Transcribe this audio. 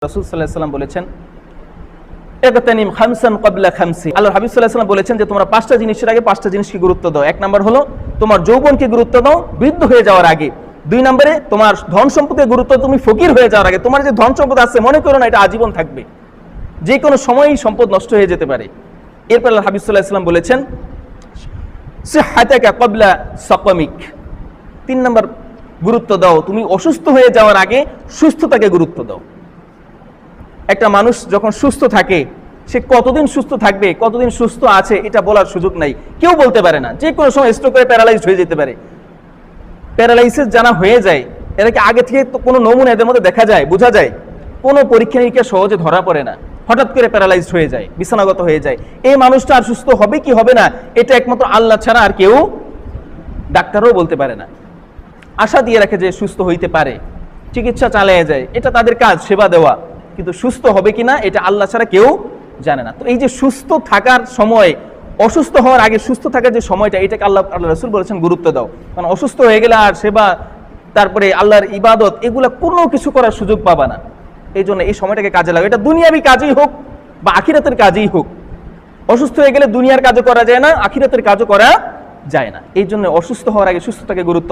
রাসূল সাল্লাল্লাহু আলাইহি ওয়াসাল্লাম বলেছেন ইগতানিম খামসান ক্বাবলা খামসি। আল্লাহর হাবিব সাল্লাল্লাহু আলাইহি ওয়াসাল্লাম বলেছেন যে তোমরা পাঁচটা জিনিসের আগে পাঁচটা জিনিসকে গুরুত্ব দাও। এক নাম্বার হলো তোমার যৌবনকে গুরুত্ব দাও বৃদ্ধ হয়ে যাওয়ার আগে। দুই নম্বরে তোমার ধন সম্পদের গুরুত্ব তুমি ফকির হয়ে যাওয়ার আগে। তোমার যে ধন সম্পদ আছে মনে করো না এটা আজীবন থাকবে, যে কোনো সময়ই সম্পদ নষ্ট হয়ে যেতে পারে। এরপর আল্লাহর হাবিব সাল্লাল্লাহু আলাইহি ওয়াসাল্লাম বলেছেন সিহহাতাকা ক্বাবলা সাকামিক। তিন নম্বর গুরুত্ব দাও তুমি অসুস্থ হয়ে যাওয়ার আগে সুস্থতাকে গুরুত্ব দাও। একটা মানুষ যখন সুস্থ থাকে সে কতদিন সুস্থ থাকবে, কতদিন সুস্থ আছে এটা বলার সুযোগ নাই, কেউ বলতে পারে না। যে কোনো সময় স্ট্রোক করে প্যারালাইজড হয়ে যেতে পারে। প্যারালাইসিস জানা হয়ে যায় এর আগে থেকে তো কোনো নমুনা এদের মধ্যে দেখা যায়, বোঝা যায়। কোনো পরীক্ষা নিরীক্ষা সহজে ধরা পড়ে না, হঠাৎ করে প্যারালাইজড হয়ে যায়, বিছানাগত হয়ে যায়। এই মানুষটা আর সুস্থ হবে কি হবে না এটা একমাত্র আল্লাহ ছাড়া আর কেউ, ডাক্তারও বলতে পারে না। আশা দিয়ে রাখে যে সুস্থ হইতে পারে, চিকিৎসা চালিয়ে যায়, এটা তাদের কাজ, সেবা দেওয়া। কিন্তু সুস্থ হবে কিনা এটা আল্লাহ ছাড়া কেউ জানে না। তো এই যে সুস্থ থাকার সময়, অসুস্থ হওয়ার আগে সুস্থ থাকার যে সময়টা, এটাকে আল্লাহ রাসূল বলেছেন গুরুত্ব দাও। কারণ অসুস্থ হয়ে গেলে আর সেবা, তারপরে আল্লাহর ইবাদত, এগুলা কোনো কিছু করার সুযোগ পাবা না। এই জন্য এই সময়টাকে কাজে লাগাও। এটা দুনিয়াবি কাজই হোক বা আখিরাতের কাজই হোক। অসুস্থ হয়ে গেলে দুনিয়ার কাজও করা যায় না, আখিরাতের কাজও করা যায় না। এই জন্য অসুস্থ হওয়ার আগে সুস্থতাকে গুরুত্ব